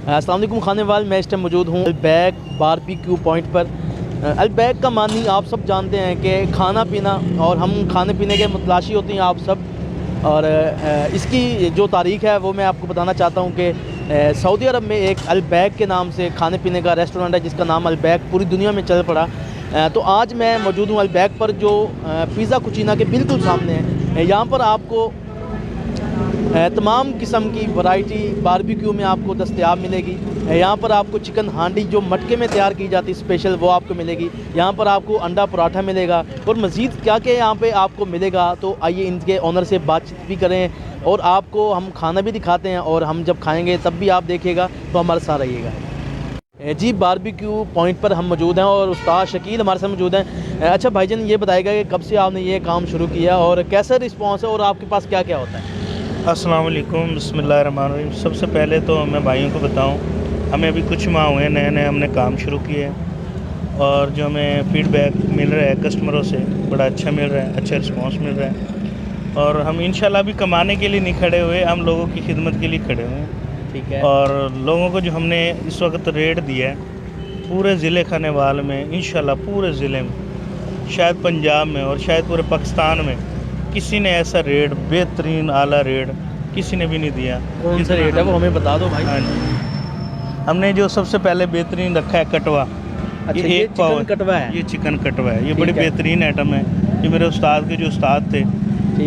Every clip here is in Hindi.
अस्सलाम वालेकुम खाने वाल, मैं इस टाइम मौजूद हूँ अलबैक बारबेक्यू पॉइंट पर। अलबैक का मानी आप सब जानते हैं कि खाना पीना, और हम खाने पीने के मुतलाशी होते हैं आप सब। और इसकी जो तारीख़ है वो मैं आपको बताना चाहता हूँ कि सऊदी अरब में एक अलबैक के नाम से खाने पीने का रेस्टोरेंट है जिसका नाम अलबैक पूरी दुनिया में चल पड़ा। तो आज मैं मौजूद हूँ अलबैक पर, जो पिज़्ज़ा कुचीना के बिल्कुल सामने है। यहाँ पर आपको तमाम किस्म की वैरायटी बारबेक्यू में आपको दस्तयाब मिलेगी। यहाँ पर आपको चिकन हांडी जो मटके में तैयार की जाती है स्पेशल, वो आपको मिलेगी। यहाँ पर आपको अंडा पराठा मिलेगा और मज़ीद क्या क्या यहाँ पे आपको मिलेगा। तो आइए इनके ओनर से बातचीत भी करें और आपको हम खाना भी दिखाते हैं, और हम जब खाएँगे तब भी आप देखिएगा, तो हमारे साथ रहिएगा। जी, बारबेक्यू पॉइंट पर हम मौजूद हैं और उस्ताद शकील हमारे साथ मौजूद हैं। अच्छा भाईजान, ये बताइएगा कि कब से आपने ये काम शुरू किया और कैसा रिस्पॉन्स है, और आपके पास क्या क्या होता है? अस्सलाम वालेकुम, बिस्मिल्लाहिर्रहमानिर्रहीम। सबसे पहले तो मैं भाइयों को बताऊं, हमें अभी कुछ माह हुए नए हमने काम शुरू किया है, और जो हमें फ़ीडबैक मिल रहा है कस्टमरों से बड़ा अच्छा मिल रहा है, अच्छा रिस्पांस मिल रहा है। और हम इंशाल्लाह अभी कमाने के लिए नहीं खड़े हुए, हम लोगों की खिदमत के लिए खड़े हुए हैं। ठीक है। और लोगों को जो हमने इस वक्त रेट दिया है पूरे ज़िले खानेवाल में, इंशाल्लाह पूरे ज़िले में, शायद पंजाब में और शायद पूरे पाकिस्तान में किसी ने ऐसा रेट, बेहतरीन आला रेट किसी ने भी नहीं दिया। कौन सा रेट है वो हमें बता दो भाई। हाँ जी, हमने जो सबसे पहले बेहतरीन रखा है कटवा। अच्छा, ये एक पाव चिकन कटवा है। ये चिकन कटवा है, ये बड़ी है। बेहतरीन आइटम है। ये मेरे उस्ताद के जो उस्ताद थे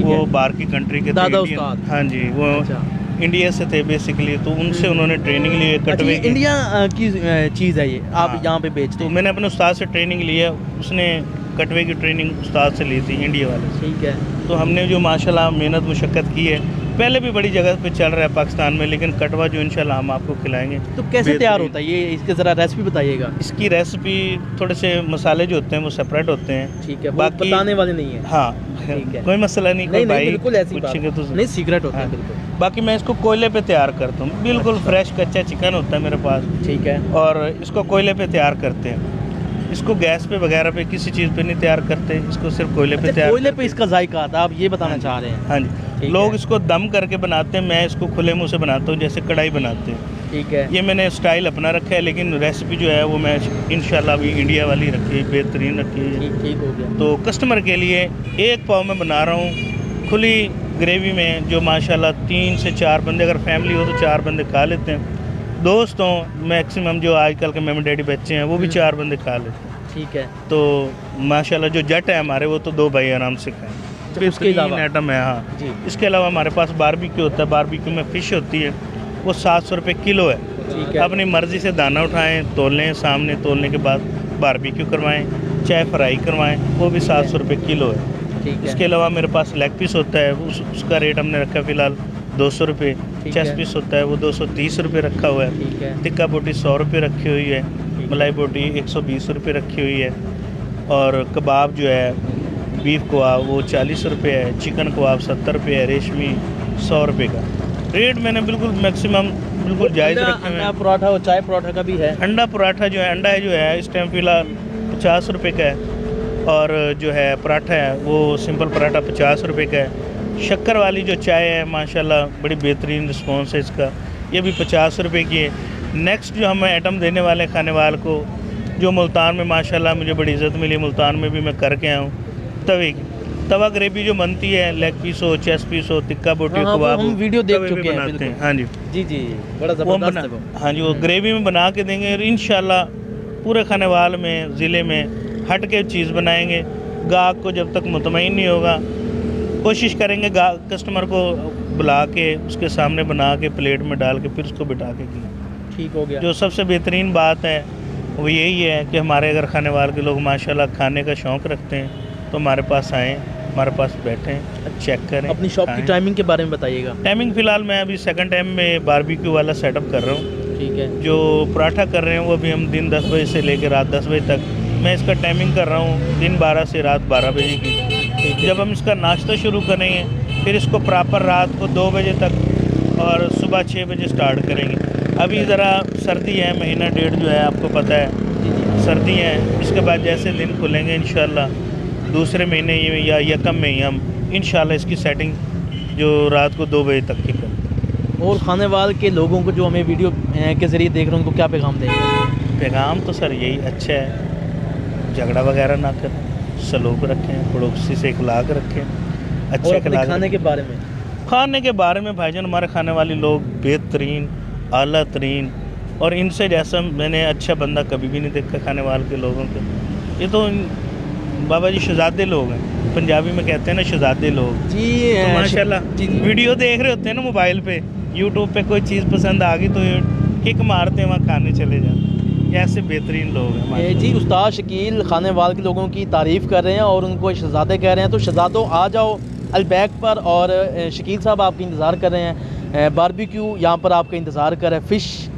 वो बाहर की कंट्री के थे, दादा इंडियन। उस्ताद। हाँ जी, वो अच्छा। इंडिया से थे बेसिकली, तो उनसे उन्होंने ट्रेनिंग ली है कटवे की। इंडिया की चीज़ है ये, आप हाँ। यहाँ पे बेचते तो हैं? मैंने अपने उस्ताद से ट्रेनिंग ली है, उसने कटवे की ट्रेनिंग उस्ताद से ली थी, इंडिया वाले से। ठीक है। तो हमने जो माशाल्लाह मेहनत मुशक्क़त की है, पहले भी बड़ी जगह पे चल रहा है पाकिस्तान में, लेकिन कटवा जो इंशाल्लाह हम आपको खिलाएंगे। तो कैसे तैयार होता है ये, इसके ज़रा रेसिपी बताइएगा। इसकी रेसिपी, थोड़े से मसाले जो होते हैं वो सेपरेट होते हैं। ठीक है, बाकी बताने वाले नहीं है। हाँ, ठीक है। कोई मसला नहीं, कोई भाई बिल्कुल ऐसी बात पूछेंगे तो नहीं, सीक्रेट होता है हाँ। बिल्कुल। बाकी मैं इसको कोयले पे तैयार करता हूँ, बिल्कुल फ्रेश कच्चा चिकन होता है मेरे पास। ठीक है। और इसको कोयले पे तैयार करते हैं, इसको गैस पे वगैरह पे किसी चीज़ पे नहीं तैयार करते, इसको सिर्फ कोयले पे तैयार कोयले करते पे इसका जायका आता है, आप ये बताना चाह रहे हैं? हाँ जी, लोग इसको दम करके बनाते हैं, मैं इसको खुले मुंह से बनाता हूँ जैसे कढ़ाई बनाते हैं। ठीक है। ये मैंने स्टाइल अपना रखा है, लेकिन रेसिपी जो है वो मैं इंशाल्लाह अभी इंडिया वाली रखी है, बेहतरीन रखी है। ठीक हो गया। तो कस्टमर के लिए एक पाव में बना रहा हूँ खुली ग्रेवी में, जो माशाल्लाह 3 से 4 बंदे, अगर फैमिली हो तो 4 बंदे खा लेते हैं। दोस्त हों, मैक्सिमम जो आजकल के मम्मी डैडी बच्चे हैं वो भी 4 बंदे खा लेते हैं। ठीक है। तो माशाल्लाह जो जट है हमारे, वो तो 2 भाई आराम से खाएँ। तो उसके अलावा आइटम है। हाँ जी। इसके अलावा हमारे पास बारबेक्यू होता है, बारबेक्यू में फ़िश होती है, वो 700 रुपये किलो है। ठीक है। अपनी मर्ज़ी से दाना उठाएं, तोल लें, सामने तोलने के बाद बारबेक्यू करवाएं, चाहे फ्राई करवाएं, वो भी 700 रुपये किलो है। ठीक है। इसके अलावा मेरे पास लेग पीस होता है, उसका रेट हमने रखा है फ़िलहाल 200 रुपये। चेस्ट पीस होता है वो 230 रुपये रखा हुआ है। ठीक है। टिक्का बोटी 100 रुपये रखी हुई है, मलाई बोटी 120 रुपये रखी हुई है, और कबाब जो है बीफ कबाब वो 40 रुपये है, चिकन कबाब 70 रुपये है, रेशमी 100 रुपये का रेट मैंने बिल्कुल मैक्सिमम बिल्कुल जायज़ रखे हुए हैं। पराठा और चाय पराठा का भी है। अंडा पराठा जो है, अंडा है जो है इस टाइम फ़िलहाल 50 रुपये का है, और जो है पराठा है वो सिंपल पराठा 50 रुपये का है। शक्कर वाली जो चाय है माशाल्लाह बड़ी बेहतरीन रिस्पॉन्स है इसका, ये भी 50 रुपये की है। नेक्स्ट जो हम आइटम देने वाले हैं खाने वाल को, जो मुल्तान में माशाल्लाह मुझे बड़ी इज़्ज़त मिली, मुल्तान में भी मैं करके आया हूँ, तवे की तवा ग्रेवी जो बनती है, लेग पीस हो, चेस्ट पीस हो, टिक्का बोटी कबाब, हम वीडियो देख चुके हैं बनाते हैं। हाँ जी जी जी, बड़ा ज़बरदस्त है वो। हाँ जी, वो ग्रेवी में बना के देंगे, और इंशाल्लाह पूरे खानेवाल में ज़िले में हट के चीज़ बनाएंगे। गाहक को जब तक मुतमईन नहीं होगा, कोशिश करेंगे कस्टमर को बुला के उसके सामने बना के प्लेट में डाल के फिर उसको बिठा के खिलाएं। ठीक हो गया। जो सबसे बेहतरीन बात है वो यही है कि हमारे अगर खानेवाल के लोग माशाल्लाह खाने का शौक़ रखते हैं तो हमारे पास आएँ, हमारे पास बैठें, चेक करें। अपनी शॉप की टाइमिंग के बारे में बताइएगा। टाइमिंग फ़िलहाल मैं अभी सेकंड टाइम में बारबेक्यू वाला सेटअप कर रहा हूँ। ठीक है। जो पराठा कर रहे हैं वो अभी हम दिन 10 बजे से लेकर रात 10 बजे तक मैं इसका टाइमिंग कर रहा हूँ, दिन 12 से रात 12 बजे की। जब हम इसका नाश्ता शुरू करेंगे फिर इसको प्रॉपर रात को 2 बजे तक और सुबह 6 बजे स्टार्ट करेंगे। अभी ज़रा सर्दी है, महीना डेढ़ जो है आपको पता है सर्दी है। इसके बाद जैसे दिन खुलेंगे इंशाल्लाह दूसरे महीने या यकम में ही हम इंशाल्लाह इसकी सेटिंग जो रात को 2 बजे तक की करें। और खाने वाल के लोगों को जो हमें वीडियो के ज़रिए देख रहे हैं उनको क्या पैगाम देंगे? पैगाम तो सर यही अच्छा है, झगड़ा वगैरह ना करें, सलूक रखें, पड़ोसी से इखलाक रखें, और अच्छे अपने इखलाक खाने के बारे में? खाने के बारे में भाईजान हमारे खाने वाले लोग बेहतरीन, आला तरीन, और इनसे जैसा मैंने अच्छा बंदा कभी भी नहीं देखा खाने वाले के लोगों के। ये तो बाबा जी शहजादे लोग हैं, पंजाबी में कहते हैं ना शहजादे लोग। जी तो माशाल्लाह जी। वीडियो देख रहे होते हैं ना मोबाइल पे, यूट्यूब पे कोई चीज़ पसंद आ गई तो किक मारते हैं, वहाँ खाने चले जाते। ये ऐसे बेहतरीन लोग हैं माशाल्लाह। जी उस्ताद शकील खाने वाल के लोगों की तारीफ़ कर रहे हैं और उनको शहजादे कह रहे हैं। तो शहजादों आ जाओ अलबैक पर, और शकील साहब आपका इंतज़ार कर रहे हैं। बारबेक्यू यहाँ पर आपका इंतज़ार कर रहे हैं। फ़िश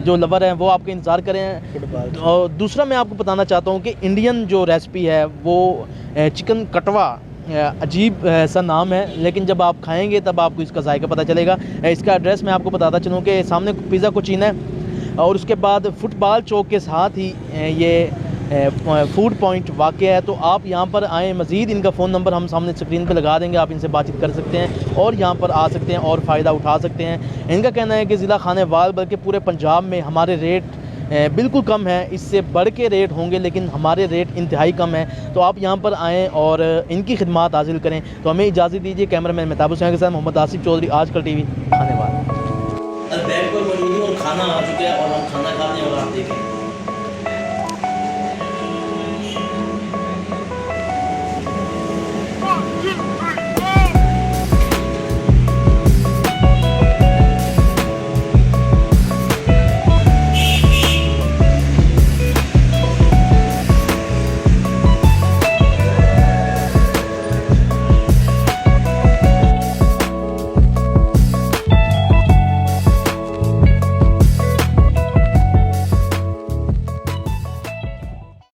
जो लवर हैं वो आपका इंतज़ार कर रहे हैं। और दूसरा मैं आपको बताना चाहता हूँ कि इंडियन जो रेसिपी है वो चिकन कटवा, अजीब सा नाम है, लेकिन जब आप खाएंगे तब आपको इसका जायका पता चलेगा। इसका एड्रेस मैं आपको बताता चलूँ कि सामने पिज़्ज़ा कोचीन है और उसके बाद फुटबॉल चौक के साथ ही ये फूड पॉइंट वाक़ है। तो आप यहाँ पर आएँ। मज़ीद इनका फ़ोन नंबर हम सामने स्क्रीन पे लगा देंगे, आप इनसे बातचीत कर सकते हैं और यहाँ पर आ सकते हैं और फ़ायदा उठा सकते हैं। इनका कहना है कि ज़िला खाने वाल बल्कि पूरे पंजाब में हमारे रेट बिल्कुल कम है, इससे बढ़ के रेट होंगे लेकिन हमारे रेट इंतहाई कम है। तो आप यहाँ पर आएँ और इनकी खिदमात हासिल करें। तो हमें इजाज़त दीजिए। कैमरामैन मेहताब हुसैन के साथ मोहम्मद आसिफ चौधरी, आजकल टीवी, खाने वाल। अलबैक पर मौजूद हूँ और खाना आ चुका है और हम खाना खाते हैं और आप देखें।